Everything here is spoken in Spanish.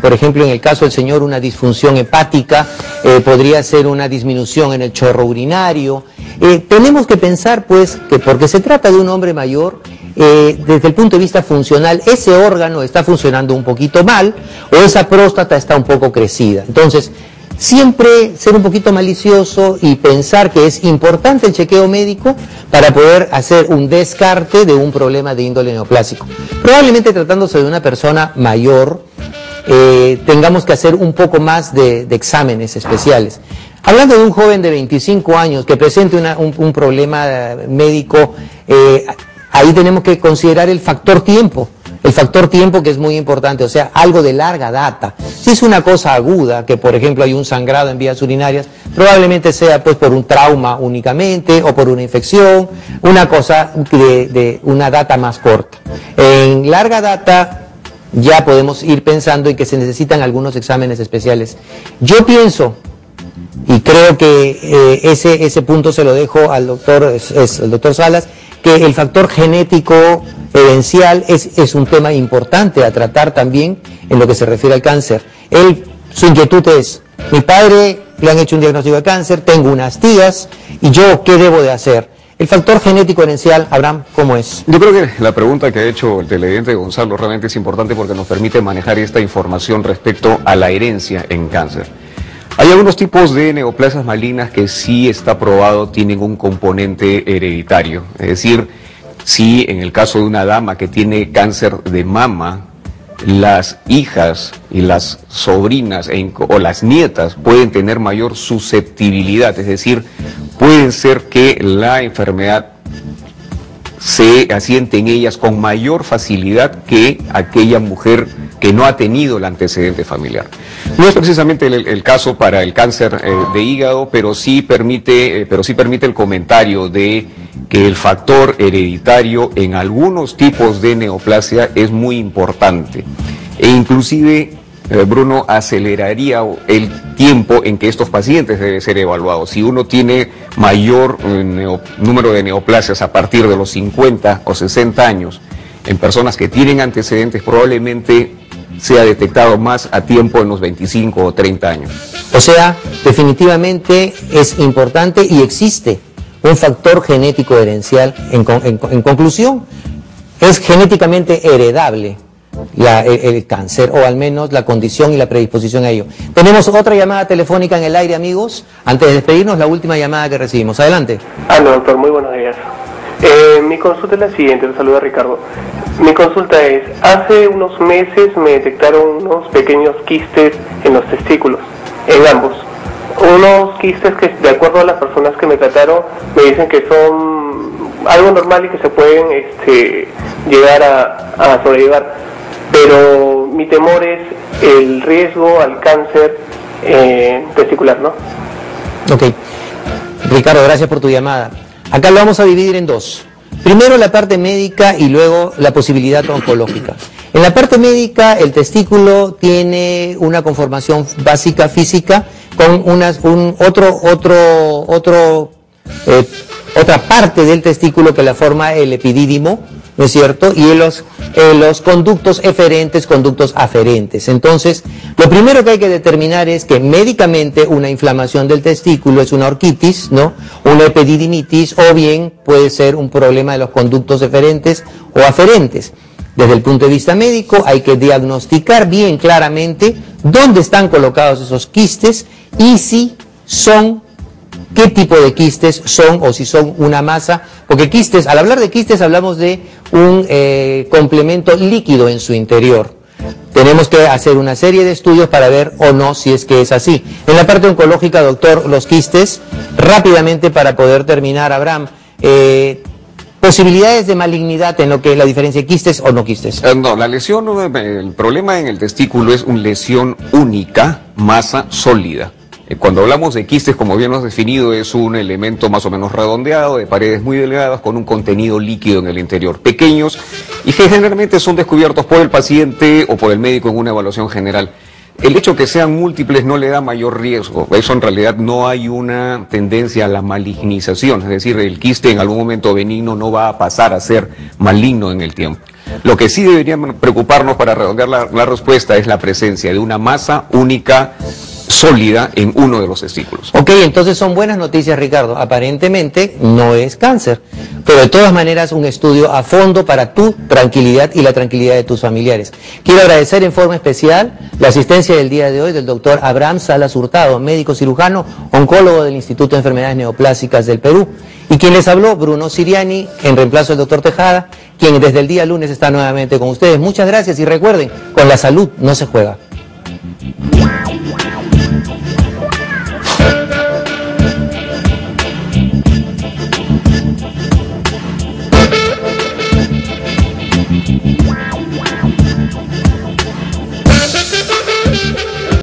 por ejemplo, en el caso del señor, una disfunción hepática, podría ser una disminución en el chorro urinario. Tenemos que pensar, pues, que porque se trata de un hombre mayor, desde el punto de vista funcional, ese órgano está funcionando un poquito mal, o esa próstata está un poco crecida. Entonces, siempre ser un poquito malicioso y pensar que es importante el chequeo médico para poder hacer un descarte de un problema de índole neoplásico. Probablemente tratándose de una persona mayor, tengamos que hacer un poco más de exámenes especiales. Hablando de un joven de 25 años que presente un problema médico, ahí tenemos que considerar el factor tiempo. El factor tiempo, que es muy importante, o sea, algo de larga data. Si es una cosa aguda, que por ejemplo hay un sangrado en vías urinarias, probablemente sea pues por un trauma únicamente o por una infección, una cosa de una data más corta. En larga data ya podemos ir pensando en que se necesitan algunos exámenes especiales. Yo pienso, y creo que ese punto se lo dejo al doctor, el doctor Salas, que el factor genético herencial es un tema importante a tratar también en lo que se refiere al cáncer. Su inquietud es, mi padre le han hecho un diagnóstico de cáncer, tengo unas tías, y yo, ¿qué debo de hacer? El factor genético herencial, Abraham, ¿cómo es? Yo creo que la pregunta que ha hecho el televidente Gonzalo realmente es importante porque nos permite manejar esta información respecto a la herencia en cáncer. Hay algunos tipos de neoplasias malignas que sí está probado tienen un componente hereditario, es decir, si en el caso de una dama que tiene cáncer de mama, las hijas y las sobrinas o las nietas pueden tener mayor susceptibilidad, es decir, pueden ser que la enfermedad se asiente en ellas con mayor facilidad que aquella mujer que no ha tenido el antecedente familiar. No es precisamente el caso para el cáncer de hígado, pero sí permite el comentario de que el factor hereditario en algunos tipos de neoplasia es muy importante e inclusive Bruno, aceleraría el tiempo en que estos pacientes deben ser evaluados. Si uno tiene mayor número de neoplasias a partir de los 50 o 60 años, en personas que tienen antecedentes, probablemente sea detectado más a tiempo en los 25 o 30 años. O sea, definitivamente es importante y existe un factor genético herencial. En conclusión, es genéticamente heredable el cáncer, o al menos la condición y la predisposición a ello. Tenemos otra llamada telefónica en el aire, amigos. Antes de despedirnos, la última llamada que recibimos. Adelante. Aló, doctor, muy buenos días. Mi consulta es la siguiente, le saluda Ricardo. Mi consulta es, hace unos meses me detectaron unos pequeños quistes en los testículos, en ambos. Unos quistes que, de acuerdo a las personas que me trataron, me dicen que son algo normal y que se pueden llegar a sobrellevar. Pero mi temor es el riesgo al cáncer testicular, ¿no? Ok. Ricardo, gracias por tu llamada. Acá lo vamos a dividir en dos. Primero la parte médica y luego la posibilidad oncológica. En la parte médica, el testículo tiene una conformación básica física con otra parte del testículo que la forma el epidídimo, ¿no es cierto? Y los conductos eferentes, conductos aferentes. Entonces, lo primero que hay que determinar es que médicamente una inflamación del testículo es una orquitis, ¿no? Una epididimitis, o bien puede ser un problema de los conductos eferentes o aferentes. Desde el punto de vista médico hay que diagnosticar bien claramente dónde están colocados esos quistes y si son, qué tipo de quistes son, o si son una masa, porque quistes, al hablar de quistes hablamos de un complemento líquido en su interior. Tenemos que hacer una serie de estudios para ver o no si es que es así. En la parte oncológica, doctor, los quistes, rápidamente para poder terminar, Abraham, posibilidades de malignidad en lo que es la diferencia de quistes o no quistes. No, la lesión, el problema en el testículo es una lesión única, masa sólida. Cuando hablamos de quistes, como bien lo has definido, es un elemento más o menos redondeado, de paredes muy delgadas, con un contenido líquido en el interior, pequeños, y que generalmente son descubiertos por el paciente o por el médico en una evaluación general. El hecho que sean múltiples no le da mayor riesgo, eso en realidad no hay una tendencia a la malignización, es decir, el quiste en algún momento benigno no va a pasar a ser maligno en el tiempo. Lo que sí deberíamos preocuparnos para redondear la respuesta es la presencia de una masa única sólida en uno de los testículos. Ok, entonces son buenas noticias, Ricardo. Aparentemente no es cáncer, pero de todas maneras un estudio a fondo para tu tranquilidad y la tranquilidad de tus familiares. Quiero agradecer en forma especial la asistencia del día de hoy del doctor Abraham Salas Hurtado, médico cirujano, oncólogo del Instituto de Enfermedades Neoplásicas del Perú. Y quien les habló, Bruno Siriani, en reemplazo del doctor Tejada, quien desde el día lunes está nuevamente con ustedes. Muchas gracias y recuerden, con la salud no se juega.